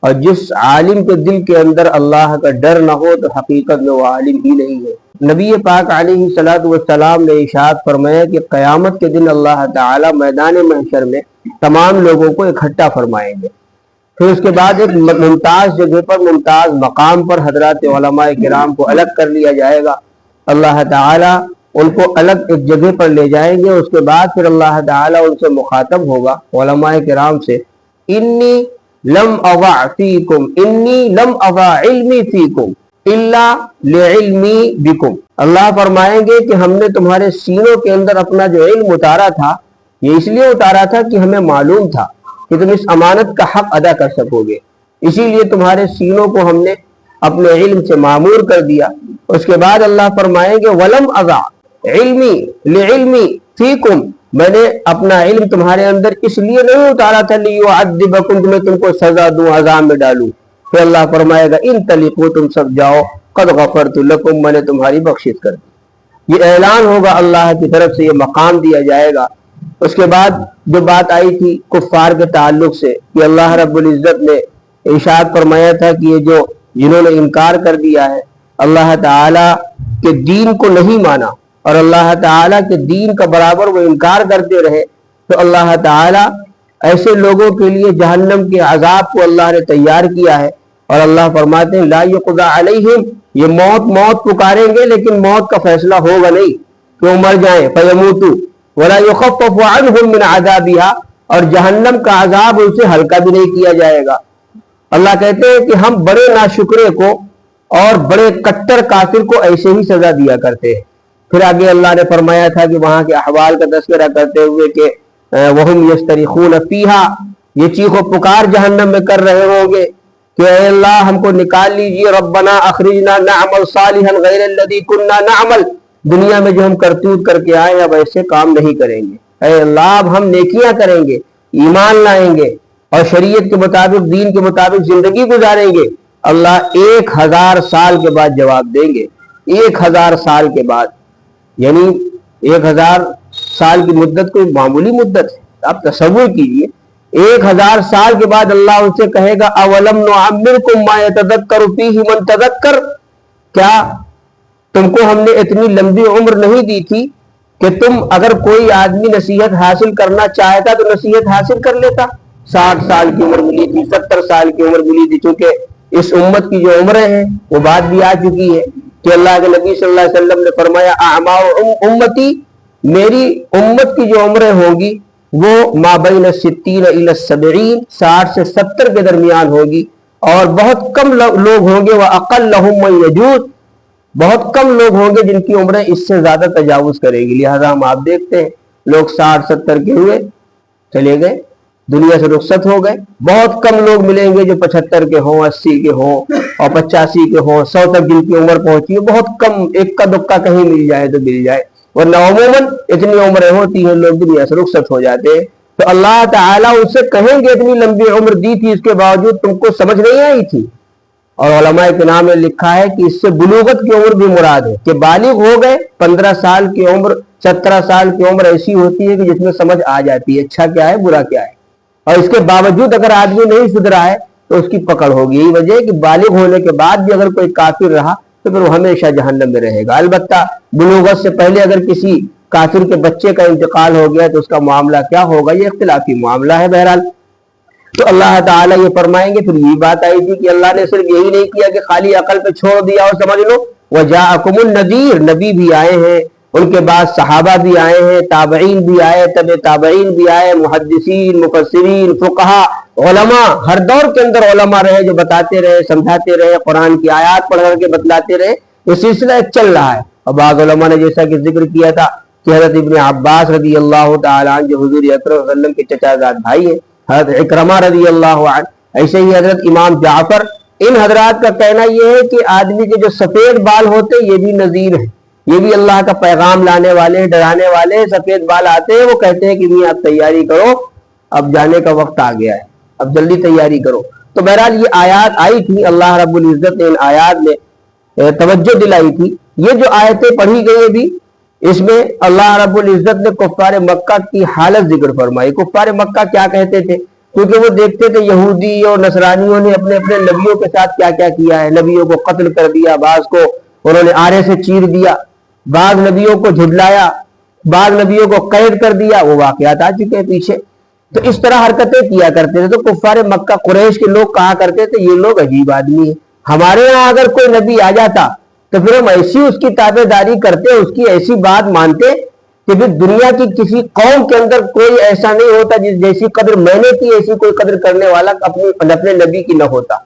اور جس عالم کے دل کے اندر اللہ کا ڈر نہ ہو تو حقیقت میں وہ عالم ہی نہیں ہے۔ نبی پاک علیہ الصلوۃ والسلام نے ارشاد فرمایا کہ قیامت کے دن اللہ تعالی میدان محشر میں تمام لوگوں کو اکٹھا فرمائیں گے، پھر اس کے بعد ایک ممتاز جگہ پر، ممتاز مقام پر حضرات علماء کرام کو الگ کر لیا جائے گا۔ اللہ تعالی ان کو الگ ایک جگہ پر لے جائیں گے، اس کے بعد پھر اللہ تعالی ان سے مخاطب ہوگا علماء کرام سے، انی لم اضع فیکم، انی لم اضع علمی فیکم الا لعلمی بکم۔ اللہ فرمائیں گے کہ ہم نے تمہارے سینوں کے اندر اپنا جو علم اتارا تھا، یہ اس لیے اتارا تھا کہ ہمیں معلوم تھا کہ تم اس امانت کا حق ادا کر سکو گے، اسی لیے تمہارے سینوں کو ہم نے اپنے علم سے معمور کر دیا۔ اس کے بعد اللہ فرمائیں گے ولم اضع علمی لعلمی فیکم، میں نے اپنا علم تمہارے اندر اس لیے نہیں اتارا تھا لیعذبکم، کہ میں تم کو سزا دوں، عذاب میں ڈالوں۔ پھر اللہ فرمائے گا انطلقوا، تم سب جاؤ، قد غفرت لکم، میں نے تمہاری بخشش کر دی۔ یہ اعلان ہوگا اللہ کی طرف سے، یہ مقام دیا جائے گا۔ اس کے بعد جو بات آئی تھی کفار کے تعلق سے کہ اللہ رب العزت نے ارشاد فرمایا تھا کہ یہ جو جنہوں نے انکار کر دیا ہے، اللہ تعالی کے دین کو نہیں مانا اور اللہ تعالیٰ کے دین کا برابر وہ انکار کرتے رہے، تو اللہ تعالیٰ ایسے لوگوں کے لیے جہنم کے عذاب کو اللہ نے تیار کیا ہے۔ اور اللہ فرماتے ہیں لا یقضی علیہم، یہ موت پکاریں گے لیکن موت کا فیصلہ ہوگا نہیں کہ وہ مر جائیں، فیموتوا ولا یخفف عنہم من عذابہا، اور جہنم کا عذاب ان سے ہلکا بھی نہیں کیا جائے گا۔ اللہ کہتے ہیں کہ ہم بڑے ناشکرے کو اور بڑے کٹر کافر کو ایسے ہی سزا دیا کرتے ہیں۔ پھر آگے اللہ نے فرمایا تھا کہ وہاں کے احوال کا تذکرہ کرتے ہوئے کہ وَهُمْ يَسْتَرِخُونَ فِيهَا، یہ چیخ و پکار جہنم میں کر رہے ہوں گے کہ اے اللہ ہم کو نکال لیجئے، ربنا اخرجنا نعمل صالحا غیر الذی کننا نعمل، دنیا میں جو ہم کرتوت کر کے آئے اب ایسے کام نہیں کریں گے، اے اللہ اب ہم نیکیاں کریں گے، ایمان لائیں گے اور شریعت کے مطابق، دین کے مطابق زندگی گزاریں گے۔ اللہ 1000 سال کے بعد جواب دیں گے، 1000 سال کے بعد، یعنی 1000 سال کی مدت کوئی معمولی مدت ہے، آپ تصور کیجئے 1000 سال کے بعد اللہ ان سے کہے گا اولم نعمرکم ما یتذکر فیہ من تذکر، کیا تم کو ہم نے اتنی لمبی عمر نہیں دی تھی کہ تم اگر کوئی آدمی نصیحت حاصل کرنا چاہتا تو نصیحت حاصل کر لیتا؟ 60 سال کی عمر ملی تھی، 70 سال کی عمر ملی تھی، چونکہ اس امت کی جو عمریں ہیں وہ بات بھی آ چکی ہے کہ اللہ کے نبی صلی اللہ علیہ وسلم نے فرمایا اعمار امتی، میری امت کی جو عمریں ہوں گی وہ ما بین 60 الی 70، 60 سے 70 کے درمیان ہوگی، اور بہت کم لوگ ہوں گے وَأَقَلَّهُمْ مَنْ يَجُوزُ، بہت کم لوگ ہوں گے جن کی عمریں اس سے زیادہ تجاوز کرے گی۔ لہذا ہم آپ دیکھتے ہیں لوگ 60-70 کے ہوئے چلے گئے، دنیا سے رخصت ہو گئے، بہت کم لوگ ملیں گے جو 75 کے ہوں، 80 کے ہوں اور 85 کے ہوں، 100 تک جن کی عمر پہنچی ہے، بہت کم، ایک کا دکا کہیں مل جائے تو مل جائے، ورنہ عموماً اتنی عمریں ہوتی ہیں لوگ دنیا سے رخصت ہو جاتے ہیں۔ تو اللہ تعالیٰ ان سے کہیں گے اتنی لمبی عمر دی تھی اس کے باوجود تم کو سمجھ نہیں آئی تھی؟ اور علماء کرام نے لکھا ہے کہ اس سے بلوغت کی عمر بھی مراد ہے کہ بالغ ہو گئے، 15 سال کی عمر، 17 سال کی عمر ایسی ہوتی ہے کہ جس میں سمجھ آ جاتی ہے اچھا کیا ہے برا کیا ہے، اور اس کے باوجود اگر آدمی نہیں سدھرا ہے تو اس کی پکڑ ہوگی۔ یہی وجہ ہے کہ بالغ ہونے کے بعد بھی اگر کوئی کافر رہا تو پھر وہ ہمیشہ جہنم میں رہے گا۔ البتہ بلوغت سے پہلے اگر کسی کافر کے بچے کا انتقال ہو گیا تو اس کا معاملہ کیا ہوگا، یہ اختلافی معاملہ ہے۔ بہرحال تو اللہ تعالیٰ یہ فرمائیں گے۔ پھر یہ بات آئی تھی کہ اللہ نے صرف یہی نہیں کیا کہ خالی عقل پہ چھوڑ دیا اور سمجھ لو، وَجَاءَكُمُ النَّذِيرُ، نبی بھی آئے ہیں، ان کے بعد صحابہ بھی آئے ہیں، تابعین بھی آئے، تبع تابعین بھی آئے، محدثین، مفسرین، فقہا، علماء، ہر دور کے اندر علماء رہے جو بتاتے رہے، سمجھاتے رہے، قرآن کی آیات پڑھ کر کے بتلاتے رہے۔ یہ سلسلہ ایک چل رہا ہے۔ اور بعض علماء نے جیسا کہ ذکر کیا تھا کہ حضرت ابن عباس رضی اللہ تعالیٰ عنہ جو حضور اکرم صلی اللہ علیہ وسلم کے چچا زاد بھائی ہیں، حضرت اکرمہ رضی اللہ عنہ، ایسے ہی حضرت امام جعفر، ان حضرات کا کہنا یہ ہے کہ آدمی کے جو سفید بال ہوتے یہ بھی نذیر ہیں، یہ بھی اللہ کا پیغام لانے والے، ڈرانے والے۔ سفید بال آتے ہیں، وہ کہتے ہیں کہ نہیں آپ تیاری کرو، اب جانے کا وقت آ گیا ہے، اب جلدی تیاری کرو۔ تو بہرحال یہ آیات آئی تھی، اللہ رب العزت نے ان آیات میں توجہ دلائی تھی۔ یہ جو آیتیں پڑھی گئی بھی، اس میں اللہ رب العزت نے کفار مکہ کی حالت ذکر فرمائی۔ کفار مکہ کیا کہتے تھے؟ کیونکہ وہ دیکھتے تھے یہودی اور نصرانیوں نے اپنے اپنے نبیوں کے ساتھ کیا کیا کیا ہے. نبیوں کو قتل کر دیا، بعض کو انہوں نے آرے سے چیر دیا، بعض نبیوں کو جھٹلایا، بعض نبیوں کو قید کر دیا. وہ واقعات آ چکے ہیں پیچھے. تو اس طرح حرکتیں کیا کرتے تھے. تو کفار مکہ قریش کے لوگ کہا کرتے تھے یہ لوگ عجیب آدمی ہیں، ہمارے یہاں اگر کوئی نبی آ جاتا تو پھر ہم ایسی اس کی تابع داری کرتے، اس کی ایسی بات مانتے کہ پھر دنیا کی کسی قوم کے اندر کوئی ایسا نہیں ہوتا جیسی قدر میں نے کی ایسی کوئی قدر کرنے والا اپنے نبی کی نہ ہوتا.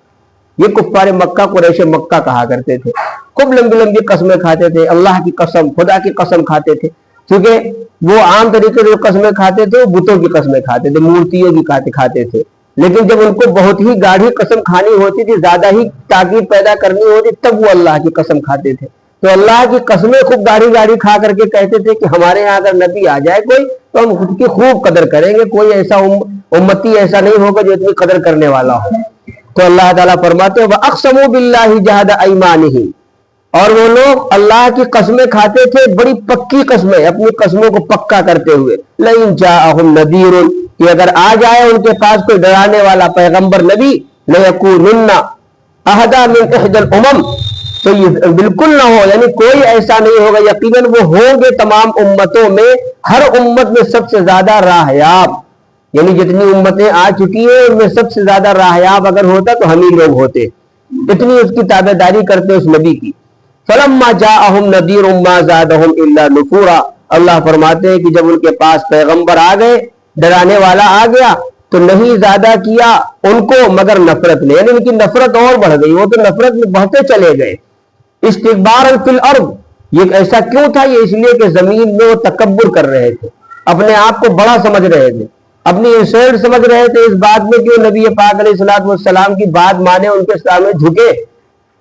یہ کفار مکہ قریش مکہ کہا کرتے تھے. خوب لمبی لمبی قسمیں کھاتے تھے، اللہ کی قسم، خدا کی قسم کھاتے تھے. کیونکہ وہ عام طریقے سے قسمیں کھاتے تھے، وہ بتوں کی قسمیں کھاتے تھے، مورتیوں کی کھاتے تھے. لیکن جب ان کو بہت ہی گاڑھی قسم کھانی ہوتی تھی، زیادہ ہی تاکید پیدا کرنی ہوتی، تب وہ اللہ کی قسم کھاتے تھے. تو اللہ کی قسمیں خوب گاڑھی گاڑھی کھا کر کے کہتے تھے کہ ہمارے یہاں اگر نبی آ جائے کوئی تو ہم خود کی خوب قدر کریں گے، کوئی ایسا امتی ایسا نہیں ہوگا جو اتنی قدر کرنے والا ہو. تو اللہ تعالیٰ فرماتے ہیں وَأَقْسَمُوا بِاللَّهِ جَهْدَ أَيْمَانِهِمْ، اور وہ لوگ اللہ کی قسمیں کھاتے تھے، بڑی پکی قسمیں، اپنی قسموں کو پکا کرتے ہوئے. لَئِن جَاءَهُمْ نَذِيرٌ، کہ اگر آ جائے ان کے پاس کوئی ڈرانے والا پیغمبر نبی، لَيَكُونُنَّ أَهْدَىٰ مِنْ إِحْدَى الْأُمَمِ، تو یہ بالکل نہ ہو، یعنی کوئی ایسا نہیں ہوگا، یقیناً وہ ہوں گے تمام امتوں میں، ہر امت میں سب سے زیادہ راہیاب. یعنی جتنی امتیں آ چکی ہیں ان میں سب سے زیادہ راہیاب اگر ہوتا تو ہم ہی لوگ ہوتے، اتنی اس کی تابع داری کرتے اس نبی کی. فَلَمَّا جَاءَهُمْ نَذِيرٌ مَّا زَادَهُمْ إِلَّا نُفُورًا، اللہ فرماتے ہیں کہ جب ان کے پاس پیغمبر آ گئے، ڈرانے والا آ گیا، تو نہیں زیادہ کیا ان کو مگر نفرت نے، یعنی ان کی نفرت اور بڑھ گئی، وہ تو نفرت میں بڑھتے چلے گئے. استکباراً فی الارض، یہ ایسا کیوں تھا؟ یہ اس لیے کہ زمین میں وہ تکبر کر رہے تھے، اپنے آپ کو بڑا سمجھ رہے تھے، اپنی انسلٹ سمجھ رہے تھے اس بات میں کہ وہ نبی پاک علیہ الصلوۃ والسلام کی بات مانے، ان کے سامنے جھکے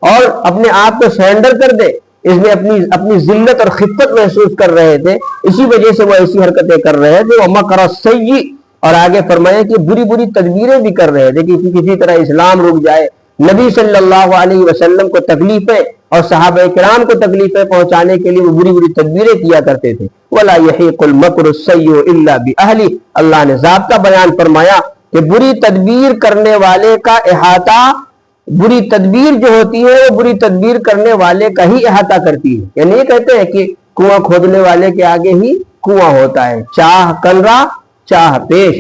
اور اپنے آپ کو سرنڈر کر دے. اس میں اپنی ذلت اور خفت محسوس کر رہے تھے، اسی وجہ سے وہ ایسی حرکتیں کر رہے تھے. وَمَكَرَ السَّيِّئِ، اور آگے فرمایا کہ بری بری تدبیریں بھی کر رہے تھے کہ کسی طرح اسلام رک جائے، نبی صلی اللہ علیہ وسلم کو تکلیفیں اور صحابہ کرام کو تکلیفیں پہنچانے کے لیے وہ بری بری تدبیریں کیا کرتے تھے. وَلَا يَحِيقُ الْمَكْرُ السَّيِّئُ إِلَّا بِأَهْلِهِ، اللہ نے ضابطہ بیان فرمایا کہ بری تدبیر کرنے والے کا احاطہ، بری تدبیر جو ہوتی ہے وہ بری تدبیر کرنے والے کا ہی احاطہ کرتی ہے. یعنی یہ کہتے ہیں کہ کنواں کھودنے والے کے آگے ہی کنواں ہوتا ہے، چاہ کلرا چاہ پیش.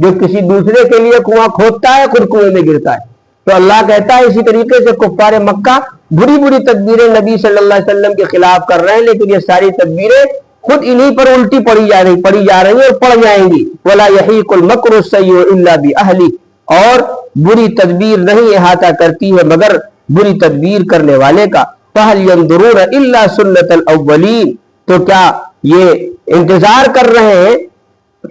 جو کسی دوسرے کے لیے کنواں کھودتا ہے خود کنویں میں گرتا ہے. تو اللہ کہتا ہے اسی طریقے سے کفار مکہ بری بری تدبیریں نبی صلی اللہ علیہ وسلم کے خلاف کر رہے ہیں، لیکن یہ ساری تدبیریں خود انہی پر الٹی پڑی جا رہی اور پڑ جائیں گی. وَلَا يَحِيقُ الْمَكْرُ السَّيِّئُ إِلَّا بِأَهْلِهِ، اور بری تدبیر نہیں احاطہ کرتی ہے مگر بری تدبیر کرنے والے کا. فَهَلْ يَنظُرُونَ إِلَّا سُنَّةَ الْأَوَّلِينَ، تو کیا یہ انتظار کر رہے ہیں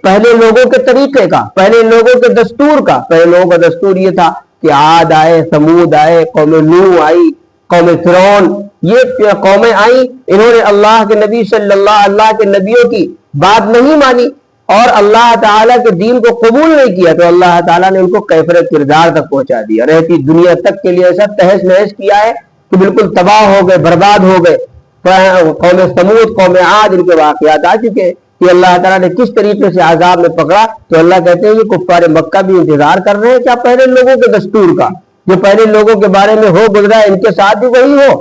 پہلے لوگوں کے طریقے کا، پہلے لوگوں کے دستور کا؟ پہلے لوگوں کا دستور یہ تھا کہ عاد آئے، ثمود آئے، قوم نوح آئی، قوم فرعون، یہ قومیں آئیں، انہوں نے اللہ کے نبی صلی اللہ کے نبیوں کی بات نہیں مانی اور اللہ تعالیٰ کے دین کو قبول نہیں کیا، تو اللہ تعالیٰ نے ان کو کیفر کردار تک پہنچا دیا، رہتی دنیا تک کے لیے ایسا تہس نہس کیا ہے کہ بالکل تباہ ہو گئے، برباد ہو گئے. قوم ثمود، قوم عاد، ان کے واقعات آ چکے کہ اللہ تعالیٰ نے کس طریقے سے عذاب میں پکڑا. تو اللہ کہتے ہیں یہ کفار مکہ بھی انتظار کر رہے ہیں کیا پہلے لوگوں کے دستور کا، جو پہلے لوگوں کے بارے میں ہو گزرا ہے ان کے ساتھ بھی وہی ہو.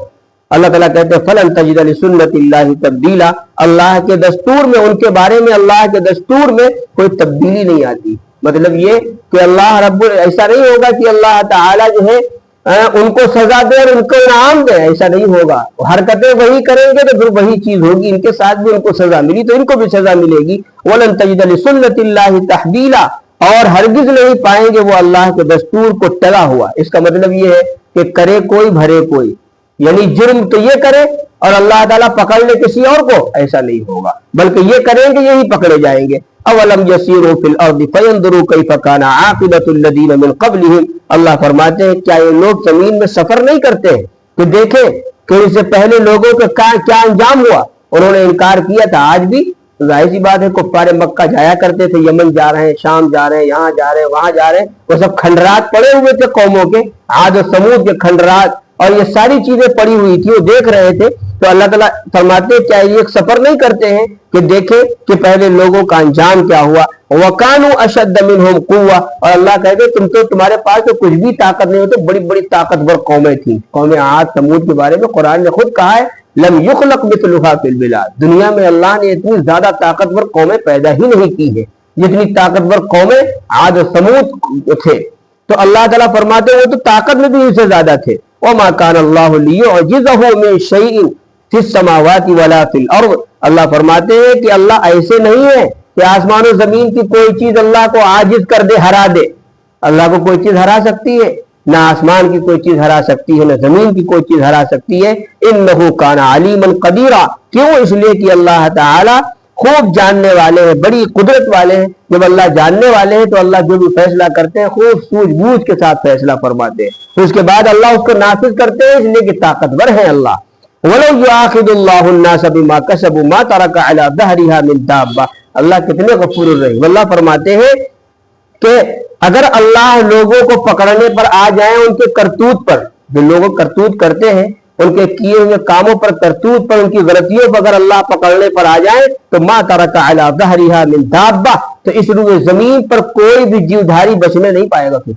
اللہ تعالیٰ کہتے ہیں فَلَن تَجِدَ لِسُنَّةِ اللَّهِ تَبْدِيلًا، اللہ کے دستور میں، ان کے بارے میں اللہ کے دستور میں کوئی تبدیلی نہیں آتی. مطلب یہ کہ اللہ ایسا نہیں ہوگا کہ اللہ تعالیٰ جو ہے ان کو سزا دے اور ان کو انعام دے، ایسا نہیں ہوگا. حرکتیں وہی کریں گے تو پھر وہی چیز ہوگی، ان کے ساتھ بھی ان کو سزا ملی تو ان کو بھی سزا ملے گی. وَلَن تَجِدَ لِسُنَّةِ اللَّهِ تَحْوِيلًا، اور ہرگز نہیں پائیں گے وہ اللہ کے دستور کو ٹلا ہوا. اس کا مطلب یہ ہے کہ کرے کوئی بھرے کوئی، یعنی جرم تو یہ کرے اور اللہ تعالیٰ پکڑ لے کسی اور کو، ایسا نہیں ہوگا، بلکہ یہ کریں گے یہی پکڑے جائیں گے. اولم یسیروا فی الارض فینظروا کیف کان عاقبۃ الذین من قبلہم، اللہ فرماتے ہیں کیا یہ لوگ زمین میں سفر نہیں کرتے ہیں کہ دیکھیں کہ ان سے پہلے لوگوں کا کیا انجام ہوا. انہوں نے انکار کیا تھا، آج بھی ظاہر سی بات ہے کفار مکہ جایا کرتے تھے، یمن جا رہے ہیں، شام جا رہے ہیں، یہاں جا رہے ہیں، وہاں جا رہے ہیں، وہ سب کھنڈرات پڑے ہوئے تھے قوموں کے، عاد و ثمود کے کھنڈرات اور یہ ساری چیزیں پڑی ہوئی تھی، وہ دیکھ رہے تھے. تو اللہ تعالیٰ فرماتے کیا یہ سفر نہیں کرتے ہیں کہ دیکھیں کہ پہلے لوگوں کا انجام کیا ہوا. وَكَانُوا أَشَدَّ مِنْهُمْ قُوَّةً, اور اللہ کہتے تم تو تمہارے پاس تو کچھ بھی طاقت نہیں ہوتی, بڑی بڑی طاقتور قومیں تھیں. قوم عاد سمود کے بارے میں قرآن نے خود کہا ہے لم یخلق مثلها فی البلاد, دنیا میں اللہ نے اتنی زیادہ طاقتور قومیں پیدا ہی نہیں کی ہیں جتنی طاقتور قومیں عاد و سمود تھے. تو اللہ تعالیٰ فرماتے ہیں وہ تو طاقت میں بھی ان سے زیادہ تھے. وما كان الله ليعجزه من شيء في السماوات ولا في الارض, اللہ فرماتے ہیں کہ اللہ ایسے نہیں ہے کہ آسمان و زمین کی کوئی چیز اللہ کو عاجز کر دے, ہرا دے. اللہ کو کوئی چیز ہرا سکتی ہے؟ نہ آسمان کی کوئی چیز ہرا سکتی ہے, نہ زمین کی کوئی چیز ہرا سکتی ہے. انہ کان علیما قدیرا, کیوں؟ اس لیے کہ اللہ تعالی خوب جاننے والے ہیں, بڑی قدرت والے ہیں. جب اللہ جاننے والے ہیں تو اللہ جو بھی فیصلہ کرتے ہیں خوب سوجھ بوجھ کے ساتھ فیصلہ فرماتے ہیں. اس کے بعد اللہ اس کو نافذ کرتے ہیں, اس لیے کہ طاقتور ہیں اللہ. وَلَوْ يُؤَاخِذُ اللَّهُ النَّاسَ بِمَا كَسَبُوا مَا تَرَكَ عَلَى ظَهْرِهَا مِن دَابَّةٍ, اللہ کتنے غفور الرحیم. اللہ فرماتے ہیں کہ اگر اللہ لوگوں کو پکڑنے پر آ جائیں ان کے کرتوت پر, جو لوگ کرتوت کرتے ہیں ان کے کیے ہوئے کاموں پر, کرتوت پر, ان کی غلطیوں پر اگر اللہ پکڑنے پر آ جائیں تو ما ترک علی ظہرها من دابہ, تو اس روئے زمین پر کوئی بھی جیودھاری بچنے نہیں پائے گا. پھر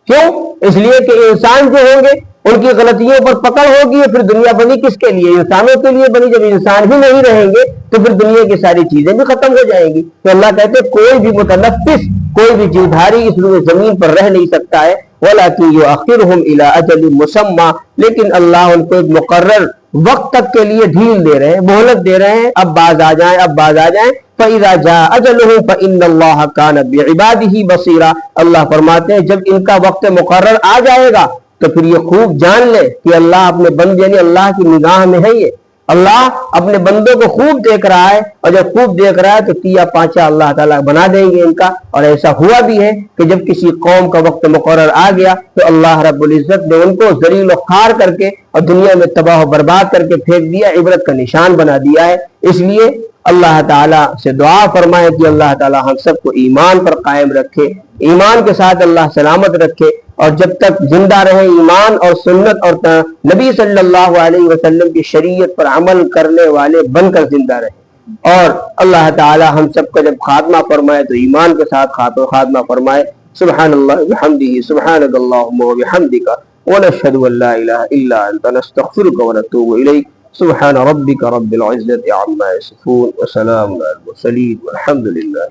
کیوں؟ اس لیے کہ انسان جو ہوں گے ان کی غلطیوں پر پکڑ ہوگی. پھر دنیا بنی کس کے لیے؟ انسانوں کے لیے بنی. جب انسان ہی نہیں رہیں گے تو پھر دنیا کی ساری چیزیں بھی ختم ہو جائیں گی. تو اللہ کہتے ہیں کوئی بھی متنفس, کوئی بھی جیودھاری اس روئے زمین پر رہ نہیں سکتا ہے. وَلَكِنْ يُؤَخِّرُهُمْ إِلَىٰ أَجَلٍ مُّسَمًّى, لیکن اللہ ان کو ایک مقرر وقت تک کے لیے ڈھیل دے رہے ہیں, مہلت دے رہے ہیں. اب باز آ جائیں, اب باز آ جائیں. فَإِذَا جَاءَ أَجَلُهُمْ فَإِنَّ اللَّهَ كَانَ بِعِبَادِهِ بَصِيرًا, اللہ فرماتے ہیں جب ان کا وقت مقرر آ جائے گا تو پھر یہ خوب جان لے کہ اللہ اپنے بندے, یعنی اللہ کی نگاہ میں ہے, یہ اللہ اپنے بندوں کو خوب دیکھ رہا ہے. اور جب خوب دیکھ رہا ہے تو تیا پانچا اللہ تعالیٰ بنا دیں گے ان کا. اور ایسا ہوا بھی ہے کہ جب کسی قوم کا وقت مقرر آ گیا تو اللہ رب العزت نے ان کو ذلیل و خوار کر کے اور دنیا میں تباہ و برباد کر کے پھینک دیا, عبرت کا نشان بنا دیا ہے. اس لیے اللہ تعالیٰ سے دعا فرمائے کہ اللہ تعالیٰ ہم سب کو ایمان پر قائم رکھے, ایمان کے ساتھ اللہ سلامت رکھے, اور جب تک زندہ رہے ایمان اور سنت اور نبی صلی اللہ علیہ وسلم کی شریعت پر عمل کرنے والے بن کر زندہ رہے. اور اللہ تعالی ہم سب کا جب خاتمہ فرمائے تو ایمان کے ساتھ خاتمہ فرمائے. سبحان اللہ بحمدہ, سبحانک اللہم وبحمدک, ونشہد ان لا الہ الا انت, نستغفرک ونتوب الیک. سبحان ربک رب العزت عما یصفون, وسلام علی المرسلین, والحمد للہ.